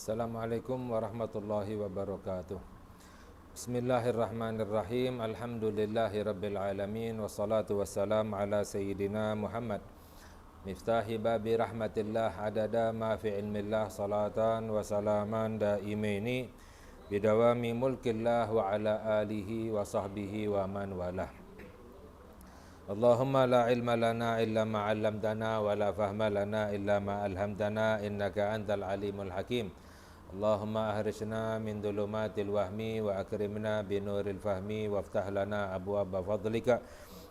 Assalamualaikum warahmatullahi wabarakatuh. Bismillahirrahmanirrahim. Alhamdulillahi rabbil alamin. Wassalatu wassalam ala sayyidina Muhammad miftahi babi rahmatillah adada ma fi ilmillah. Salatan wa salaman daimaini bidawami mulkillah wa ala alihi wa sahbihi wa man walah. Allahumma la ilma lana illa ma 'allamtana wa la fahma lana illa ma alhamtana innaka antal alimul hakim. Allahumma ahrisna min dhulumatil wahmi wa akrimna binuril fahmi waftah lana abwaaba fadlika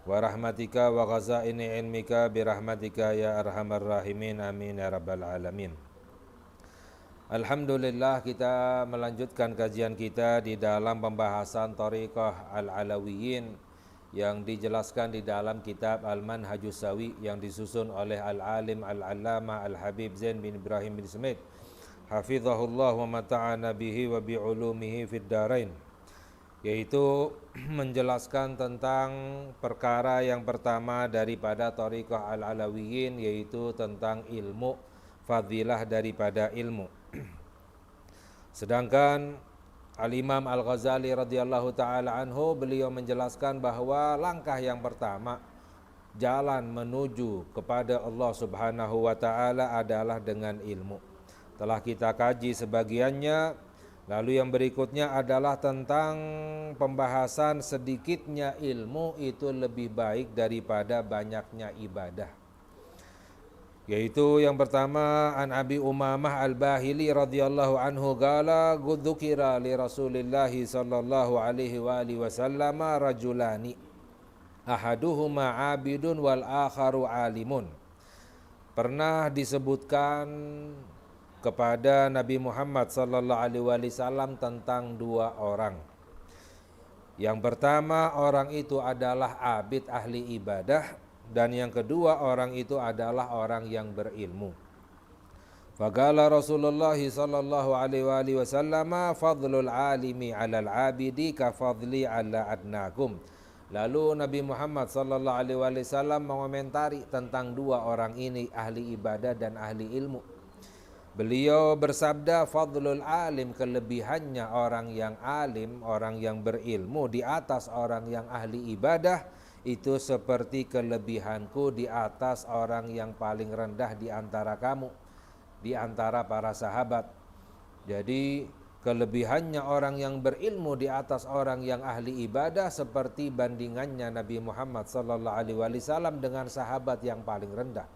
wa rahmatika wa ghazaini ilmika birahmatika ya arhamar rahimin amin ya rabbal alamin. Alhamdulillah, kita melanjutkan kajian kita di dalam pembahasan Thariqah Al-Alawiyyin yang dijelaskan di dalam kitab Al-Manhajus Sawi yang disusun oleh Al-Alim Al-Allamah Al-Habib Zain bin Ibrahim bin Smith hafizahullah wa mata'ana bihi wa bi'ulumihi fid darain, yaitu menjelaskan tentang perkara yang pertama daripada Thariqah Al-Alawiyyin, yaitu tentang ilmu, fadilah daripada ilmu. Sedangkan Al-Imam Al-Ghazali radhiyallahu ta'ala anhu, beliau menjelaskan bahwa langkah yang pertama jalan menuju kepada Allah subhanahu wa ta'ala adalah dengan ilmu. Telah kita kaji sebagiannya, lalu yang berikutnya adalah tentang pembahasan sedikitnya ilmu itu lebih baik daripada banyaknya ibadah. Yaitu yang pertama, an Abi Umamah Al-Bahili radhiyallahu anhu qala dzukira li Rasulillah sallallahu alaihi wa alihi wasallam rajulani ahaduhuma abidun wal akharu alimun. Pernah disebutkan kepada Nabi Muhammad sallallahu alaihi wasallam tentang dua orang. Yang pertama, orang itu adalah abid ahli ibadah, dan yang kedua, orang itu adalah orang yang berilmu. Faqala Rasulullah sallallahu alaihi wasallam fadlul alimi 'alal 'abidi ka fadli 'ala adnakum. Lalu Nabi Muhammad sallallahu alaihi wasallam mengomentari tentang dua orang ini, ahli ibadah dan ahli ilmu. Beliau bersabda, fadlul alim, kelebihannya orang yang alim, orang yang berilmu di atas orang yang ahli ibadah, itu seperti kelebihanku di atas orang yang paling rendah di antara kamu, di antara para sahabat. Jadi kelebihannya orang yang berilmu di atas orang yang ahli ibadah seperti bandingannya Nabi Muhammad sallallahu alaihi wasallam dengan sahabat yang paling rendah.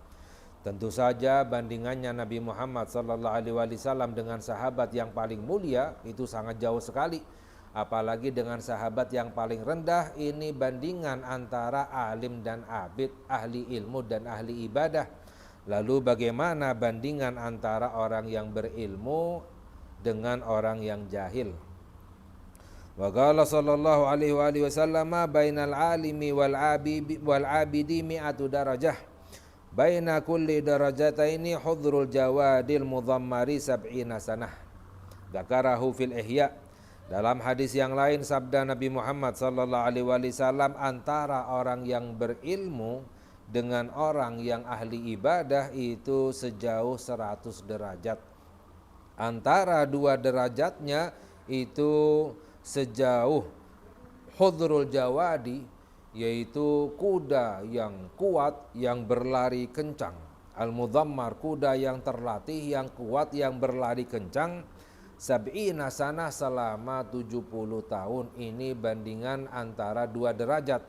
Tentu saja bandingannya Nabi Muhammad sallallahu alaihi wasallam dengan sahabat yang paling mulia itu sangat jauh sekali. Apalagi dengan sahabat yang paling rendah, ini bandingan antara alim dan abid, ahli ilmu dan ahli ibadah. Lalu bagaimana bandingan antara orang yang berilmu dengan orang yang jahil? Wa qala sallallahu alaihi wasallam bainal alimi wal abidi mi'atu darajah. Baina kulli darajataini hudrul jawadil mudhammari sab'ina sanah. Dzakarahu fil ihya. Dalam hadis yang lain sabda Nabi Muhammad sallallahu alaihi wasallam, antara orang yang berilmu dengan orang yang ahli ibadah itu sejauh 100 derajat. Antara dua derajatnya itu sejauh hudrul jawadi, yaitu kuda yang kuat yang berlari kencang. Al-mudhammar, kuda yang terlatih, yang kuat, yang berlari kencang. Sab'ina sanah, selama 70 tahun. Ini bandingan antara dua derajat.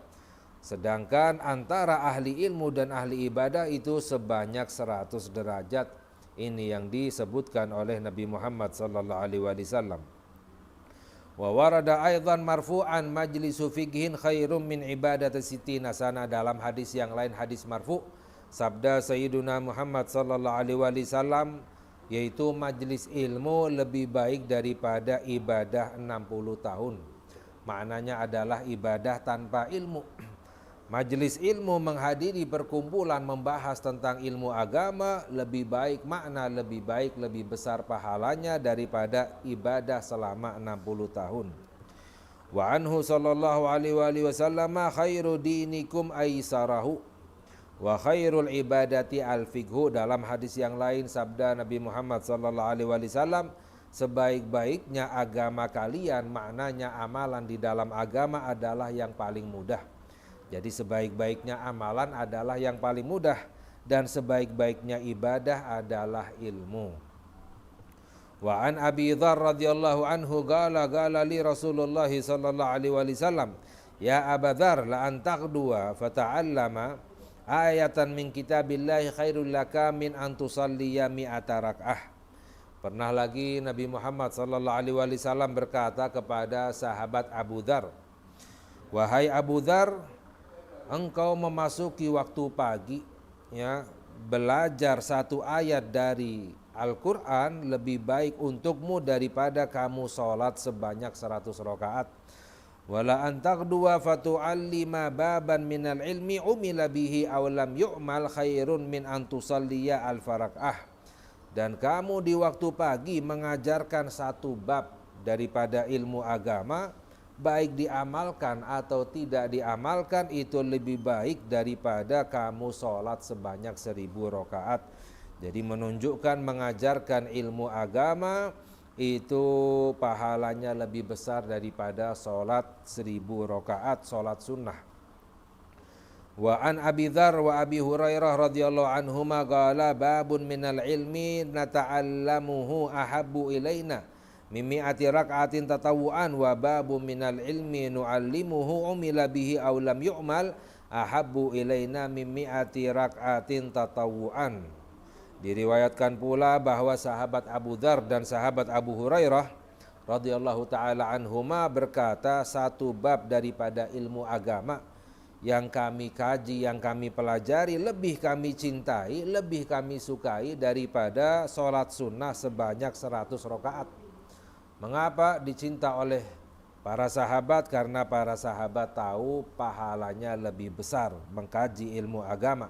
Sedangkan antara ahli ilmu dan ahli ibadah itu sebanyak 100 derajat. Ini yang disebutkan oleh Nabi Muhammad sallallahu alaihi wasallam. Wa warada aidan marfu'an majlisu fiqhin khairum min ibadati sittina sana. Dalam hadis yang lain, hadis marfu', sabda Sayyiduna Muhammad sallallahu alaihi wasallam, yaitu majlis ilmu lebih baik daripada ibadah 60 tahun. Maknanya adalah ibadah tanpa ilmu. Majlis ilmu, menghadiri perkumpulan membahas tentang ilmu agama, lebih baik makna, lebih baik, lebih besar pahalanya daripada ibadah selama 60 tahun. Wa anhu sallallahu alaihi wasallam khairu dinikum aisarahu wa khairul ibadati al-fiqhu. Dalam hadis yang lain sabda Nabi Muhammad sallallahu alaihi wasallam, sebaik-baiknya agama kalian, maknanya amalan di dalam agama adalah yang paling mudah. Jadi sebaik-baiknya amalan adalah yang paling mudah, dan sebaik-baiknya ibadah adalah ilmu. Wa an Abi Dzar radhiyallahu anhu qala li Rasulullah sallallahu alaihi wasallam, ya Aba Dzar, la an taqduwa fata'allama ayatan min kitabillahi khairul laka min an tusalliya mi'ata rak'ah. Pernah lagi Nabi Muhammad sallallahu alaihi wasallam berkata kepada sahabat Abu Dzar, wahai Abu Dzar, engkau memasuki waktu pagi, ya, belajar satu ayat dari Al-Quran lebih baik untukmu daripada kamu sholat sebanyak 100 rakaat. Wala antaqduwa fatu'allima baban minal ilmi umila bihi aw lam yu'mal khairun min antusalliya al-farak'ah. Dan kamu di waktu pagi mengajarkan satu bab daripada ilmu agama, baik diamalkan atau tidak diamalkan, itu lebih baik daripada kamu sholat sebanyak 1000 rakaat. Jadi menunjukkan mengajarkan ilmu agama itu pahalanya lebih besar daripada sholat 1000 rakaat, sholat sunnah. Wa an Abi Dzar wa Abi Hurairah radhiyallahu anhuma qala babun minal ilmi nata'allamuhu ahabbu ilaina mimi'ati rak'atin tatawu'an wa babu minal ilmi nu'allimuhu umila bihi aw lam yu'mal ahabbu ilaina mimi'ati rak'atin tatawu'an. Diriwayatkan pula bahwa sahabat Abu Dzar dan sahabat Abu Hurairah radhiyallahu taala anhuma berkata, satu bab daripada ilmu agama yang kami kaji, yang kami pelajari, lebih kami cintai, lebih kami sukai daripada sholat sunnah sebanyak 100 rakaat. Mengapa dicinta oleh para sahabat? Karena para sahabat tahu pahalanya lebih besar mengkaji ilmu agama.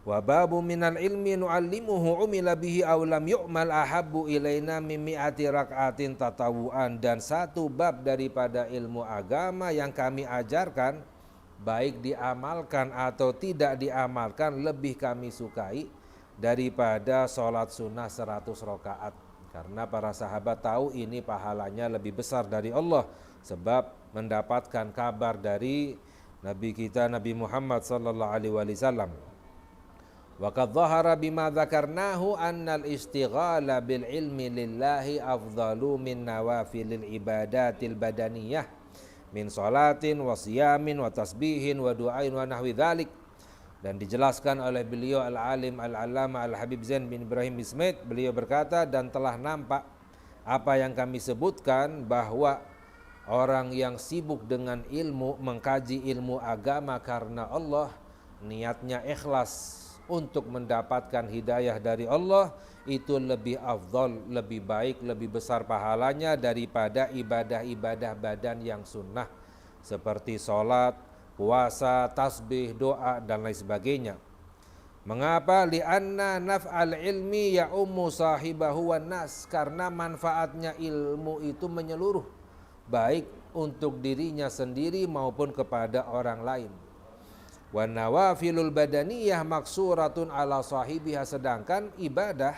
Wa babu minal ilmi nu'allimuhu umila bihi aw lam yu'mal ahabbu ilaina min mi'ati rak'atin tatawu'an. Dan satu bab daripada ilmu agama yang kami ajarkan, baik diamalkan atau tidak diamalkan, lebih kami sukai daripada sholat sunnah 100 rakaat. Karena para sahabat tahu ini pahalanya lebih besar dari Allah, sebab mendapatkan kabar dari Nabi kita Nabi Muhammad sallallahu alaihi wasallam. Wa qad dhahara bima dzakarnahu annal istighala bil ilmi lillahi afdalu min nawafilil ibadatil badaniyah min salatin wa siyamin wa tasbihin wa du'ain wa nahwi dzalik. Dan dijelaskan oleh beliau al-alim al-allama al-Habib Zain bin Ibrahim Ismail, beliau berkata, dan telah nampak apa yang kami sebutkan, bahwa orang yang sibuk dengan ilmu, mengkaji ilmu agama karena Allah, niatnya ikhlas untuk mendapatkan hidayah dari Allah, itu lebih afdal, lebih baik, lebih besar pahalanya daripada ibadah-ibadah badan yang sunnah seperti sholat, puasa, tasbih, doa, dan lain sebagainya. Mengapa? Li'anna naf'al ilmi ya'ummu sahibahu wan nas. Karena manfaatnya ilmu itu menyeluruh, baik untuk dirinya sendiri maupun kepada orang lain. Wa nawafilul badaniyah maksuratun ala sahibiha. Sedangkan ibadah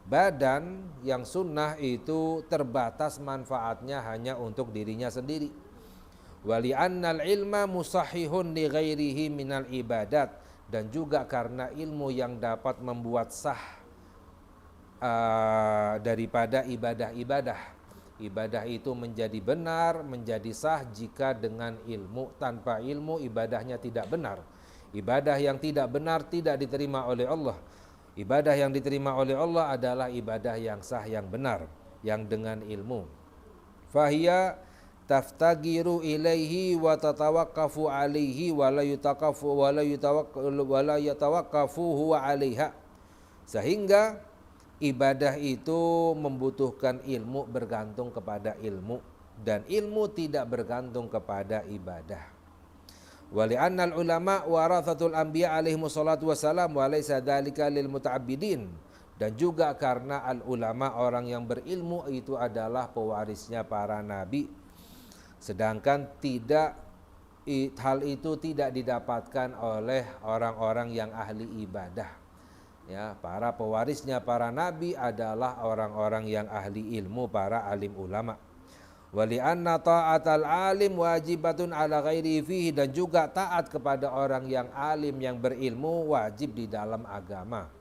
badan yang sunnah itu terbatas manfaatnya hanya untuk dirinya sendiri. Wa li'annal ilma musahihun li ghairihi minal ibadat. Dan juga karena ilmu yang dapat membuat sah daripada ibadah-ibadah. Ibadah itu menjadi benar, menjadi sah jika dengan ilmu. Tanpa ilmu ibadahnya tidak benar. Ibadah yang tidak benar tidak diterima oleh Allah. Ibadah yang diterima oleh Allah adalah ibadah yang sah, yang benar, yang dengan ilmu. Fahiya taftagiru ilaihi wa tatawaqqafu alaihi wa la yatawaqqafu huwa alaiha. Sehingga ibadah itu membutuhkan ilmu, bergantung kepada ilmu, dan ilmu tidak bergantung kepada ibadah. Wa li'annal ulama warathatul anbiya alaihimus salatu wassalam wa laysa dzalika lil muta'abbidin. Dan juga karena al ulama, orang yang berilmu, itu adalah pewarisnya para nabi. Sedangkan hal itu tidak didapatkan oleh orang-orang yang ahli ibadah. Ya, para pewarisnya para nabi adalah orang-orang yang ahli ilmu, para alim ulama. Wali anna ta'atal alim wajibatun ala ghairi fihi, dan juga taat kepada orang yang alim yang berilmu wajib di dalam agama.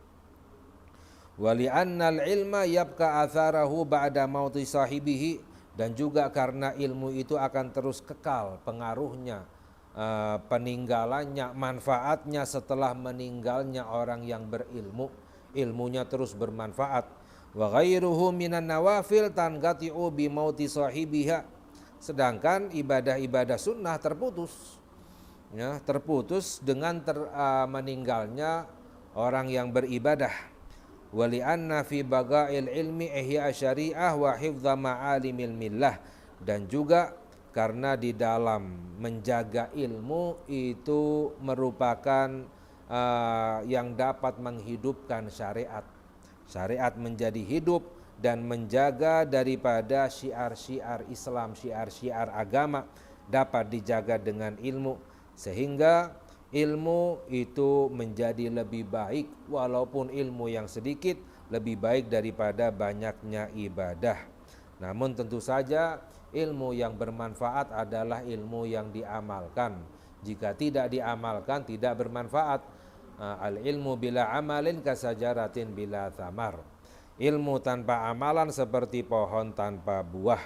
Wali annal ilma yabqa atharahu ba'da mauti sahibihi, dan juga karena ilmu itu akan terus kekal pengaruhnya, peninggalannya, manfaatnya setelah meninggalnya orang yang berilmu. Ilmunya terus bermanfaat. Wa ghairuhu minan nawafil tanqati'u bi mauti sahibiha, sedangkan ibadah-ibadah sunnah terputus, ya, terputus dengan meninggalnya orang yang beribadah. Wali anna fi bagail ilmi ihya syariah wa hifdza ma'alimil millah, dan juga karena di dalam menjaga ilmu itu merupakan yang dapat menghidupkan syariat. Syariat menjadi hidup dan menjaga daripada syiar-syiar Islam, syiar-syiar agama dapat dijaga dengan ilmu, sehingga ilmu itu menjadi lebih baik, walaupun ilmu yang sedikit lebih baik daripada banyaknya ibadah. Namun tentu saja ilmu yang bermanfaat adalah ilmu yang diamalkan. Jika tidak diamalkan tidak bermanfaat. Al ilmu bila amalin kasajaratin bila thamar. Ilmu tanpa amalan seperti pohon tanpa buah.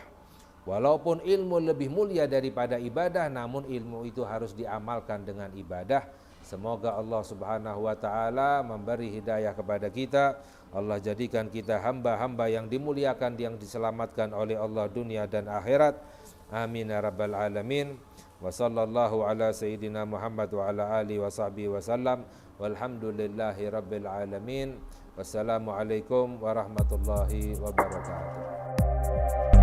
Walaupun ilmu lebih mulia daripada ibadah, namun ilmu itu harus diamalkan dengan ibadah. Semoga Allah Subhanahu wa taala memberi hidayah kepada kita. Allah jadikan kita hamba-hamba yang dimuliakan, yang diselamatkan oleh Allah dunia dan akhirat. Amin ya rabbal alamin. Wa sallallahu ala sayyidina Muhammad wa ala alihi wa sahbihi wa sallam. Walhamdulillahi rabbil alamin. Wassalamualaikum warahmatullahi wabarakatuh.